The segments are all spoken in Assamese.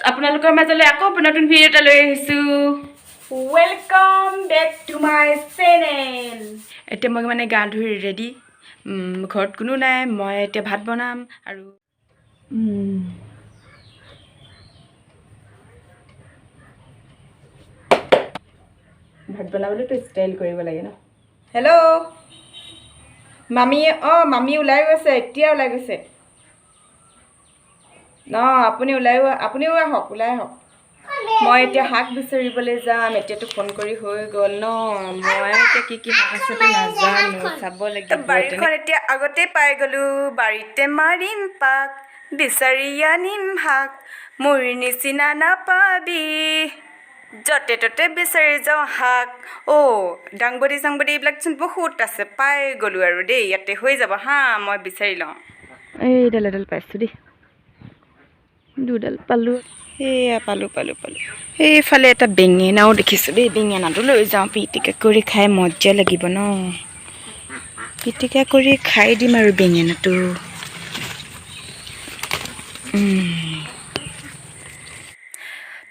আপোনালোকৰ মাজলৈ আকৌ নতুন ভিডিঅ' এটা লৈ আহিছোঁ। Welcome back to my channel. এতিয়া মই মানে গা ধুই ৰেডি, ঘৰত কোনো নাই, মই এতিয়া ভাত বনাম আৰু ভাত বনাবলৈতো ষ্টাইল কৰিব লাগে ন। হেল্ল' মামী ওলাই গৈছে, এতিয়া ওলাই গৈছে। আপুনিও আহক, ওলাই আহক। মই এতিয়া শাক বিচাৰিবলৈ যাম। এতিয়াতো ফোন কৰি হৈ গ'ল ন। মই এতিয়া কি শাক আছেতো নাজানো, চাব লাগিব। বাৰীখন এতিয়া আগতে পাই গ'লোঁ। বাৰীতে মাৰিম পাক, বিচাৰি আনিম শাক, মোৰ নিচিনা নাপাবি, য'তে ত'তে বিচাৰি যাওঁ শাক। দাংবডি চাংবডি এইবিলাকচোন বহুত আছে, পাই গ'লোঁ আৰু দেই। ইয়াতে হৈ যাব হা, মই বিচাৰি লওঁ। এইডাল এডাল পাইছোঁ দেই, দুডাল পালোঁ। এয়া পালোঁ। সেইফালে এটা বেঙেনাও দেখিছোঁ দেই, বেঙেনাটো লৈ যাওঁ। পিটিকা কৰি খাই মজা লাগিব ন। পিটিকা কৰি খাই দিম আৰু বেঙেনাটো।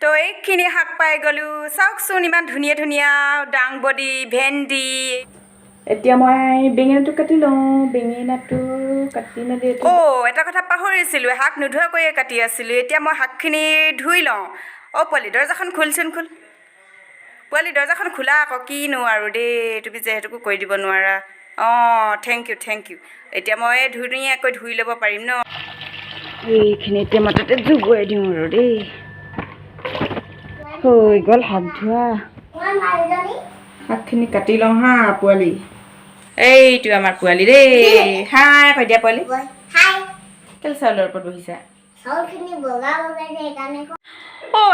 তো এইখিনি শাক পাই গ'লোঁ। চাওকচোন ইমান ধুনীয়া ধুনীয়া দাংবডি, ভেন্দি। এতিয়া মই বেঙেনাটো কাটি লওঁ। বেঙেনাটো কাটি মেলি এটা কথা পাহৰিছিলোঁ, শাক নোধোৱাকৈয়ে কাটি আছিলোঁ। এতিয়া মই শাকখিনি ধুই লওঁ। পোৱালি দৰ্জাখন খোলচোন, খোল। পোৱালি দৰ্জাখন খোলা আকৌ, কিনো আৰু দেই, তুমি যে সেইটোকো কৈ দিব নোৱাৰা। Thank you. এতিয়া মই ধুনীয়াকৈ ধুই ল'ব পাৰিম ন। এইখিনি এতিয়া মই তাতে জুবুৱাই দিওঁ আৰু দেই। হৈ গ'ল শাক ধোৱা। শাকখিনি কাটি লওঁ হা পোৱালি। এইটো আমাৰ পোৱালি দেই। হাই কৈ দিয়া পোৱালি। কেলে চাউলৰ ওপৰত বহিছা?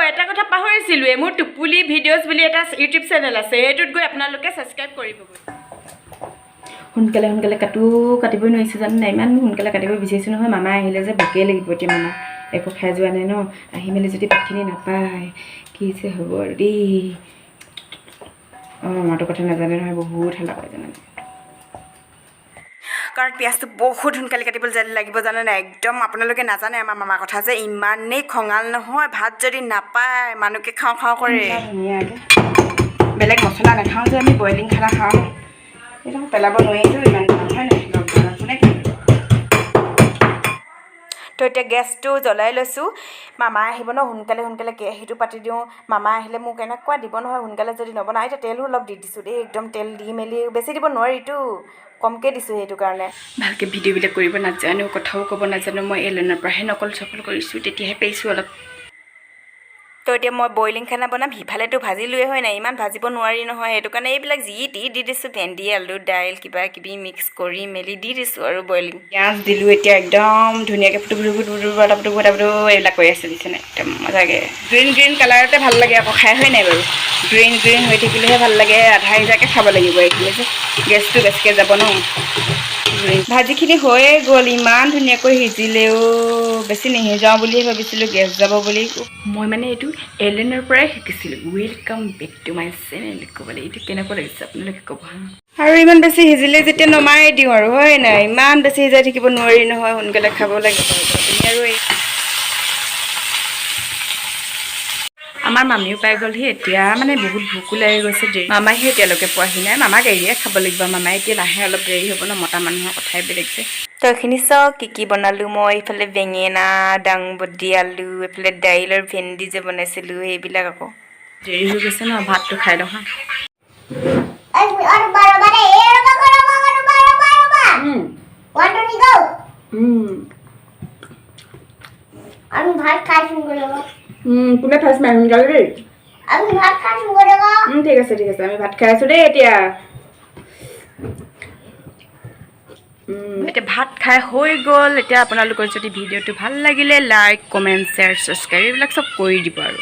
এটা কথা পাহৰিছিলোৱে, মোৰ টুপুলি ভিডিঅ'জ বুলি এটা ইউটিউব চেনেল আছে। সেইটোত গৈ আপোনালোকে ছাবস্ক্ৰাইব কৰিবগৈ। সোনকালে কাটিবই নোৱাৰিছোঁ জানো নাই, ইমান সোনকালে কাটিব বিচাৰিছোঁ নহয়। মামা আহিলে যে ভোকেই লাগিব এতিয়া। মামা একো খাই যোৱা নাই ন, আহি মেলি যদি ভাতখিনি নাপায় কি যে হ'ব আৰু দেই। মামাটোৰ কথা নাজানে নহয়, বহুত হাল্লা কৰে জানে। কাৰণ পিঁয়াজটো বহুত সোনকালে কাটিবলৈ লাগিব জানে নাই। একদম আপোনালোকে নাজানে আমাৰ মামাৰ কথা যে ইমানেই খঙাল নহয়। ভাত যদি নাপায় মানুহকে খাওঁ কৰে। ধুনীয়াকৈ বেলেগ মছলা নাখাওঁ যে, আমি বইলিং খানা খাওঁ। এইটো পেলাব নোৱাৰিতো ইমান হয় নাই, কোনে কি। তো এতিয়া গেছটো জ্বলাই লৈছোঁ। মামা আহিব ন, সোনকালে কেৰাহীটো পাতি দিওঁ। মামা আহিলে মোক এনেকুৱা দিব নহয় সোনকালে যদি নবনাওঁ। এতিয়া তেলো অলপ দি দিছোঁ দেই, একদম তেল দি মেলি বেছি দিব নোৱাৰিতো, কমকৈ দিছোঁ। সেইটো কাৰণে ভালকৈ ভিডিঅ'বিলাক কৰিব নাজানো, কথাও ক'ব নাজানো। মই এলেনৰ পৰাহে নকল চকল কৰিছোঁ, তেতিয়াহে পাৰিছোঁ অলপ। তো এতিয়া মই বইলিং খানা বনাম। সিফালেতো ভাজিলোৱে হয় নাই, ইমান ভাজিব নোৱাৰি নহয়। সেইটো কাৰণে এইবিলাক যি দি দিছোঁ, ভেন্দি, আলু, দাইল কিবা কিবি মিক্স কৰি মেলি দি দিছোঁ আৰু বইলিং। পিঁয়াজ দিলোঁ এতিয়া, একদম ধুনীয়াকৈ ফুটু এইবিলাক কৰি আছে দিছেনে, একদম মজাকৈ। গ্ৰীণ কালাৰতে ভাল লাগে আকৌ খাই, হয় নাই বাৰু। গ্ৰীণ হৈ থাকিলেহে ভাল লাগে। আধা সিজাকৈ খাব লাগিব এইখিনি যে, গেছটো বেছিকৈ যাব ন। ভাজিখিনি হৈয়ে গ'ল, ইমান ধুনীয়াকৈ সিজিলেও। বেছি নিসিজাওঁ বুলিয়ে ভাবিছিলোঁ, গেছ যাব বুলি। মই মানে এইটো এলেনৰ পৰাই শিকিছিলোঁ। Welcome back to my channel ক'বলৈ। এইটো কেনেকুৱা লাগিছে আপোনালোকে ক'ব হা। আৰু ইমান বেছি সিজিলে যেতিয়া নমাই দিওঁ আৰু, হয় নাই। ইমান বেছি সিজাই থাকিব নোৱাৰি নহয়, সোনকালে খাব লাগিব। আৰু আমাৰ মামীও পাই গ'লহি এতিয়া, মানে বহুত ভোকো লাগি গৈছে। মামাইহে এতিয়ালৈকে পোৱাহি নাই। মামাক এৰিয়ে খাব লাগিব। মামাই এতিয়া নাহে, অলপ দেৰি হ'ব ন, মতা মানুহৰ কথাই বেলেগ যে। তো এইখিনি চাওক কি বনালোঁ মই। এইফালে বেঙেনা, দাংবডি, আলু, এইফালে দাইল আৰু ভেন্দি যে বনাইছিলোঁ, সেইবিলাক আকৌ। দেৰি হৈ গৈছে ন, ভাতটো খাই লওঁ হা। আমি ভাত খাইছোঁ কোনে ফাৰ্ষ্ট মাৰিম গালি দেই। আমি ভাত খাইছোঁ ঠিক আছে আমি ভাত খাই আছোঁ দেই এতিয়া। এতিয়া ভাত খাই হৈ গ'ল। এতিয়া আপোনালোকৰ যদি ভিডিঅ'টো ভাল লাগিলে লাইক, কমেণ্ট, শ্বেয়াৰ, ছাবস্ক্ৰাইব এইবিলাক চব কৰি দিব আৰু।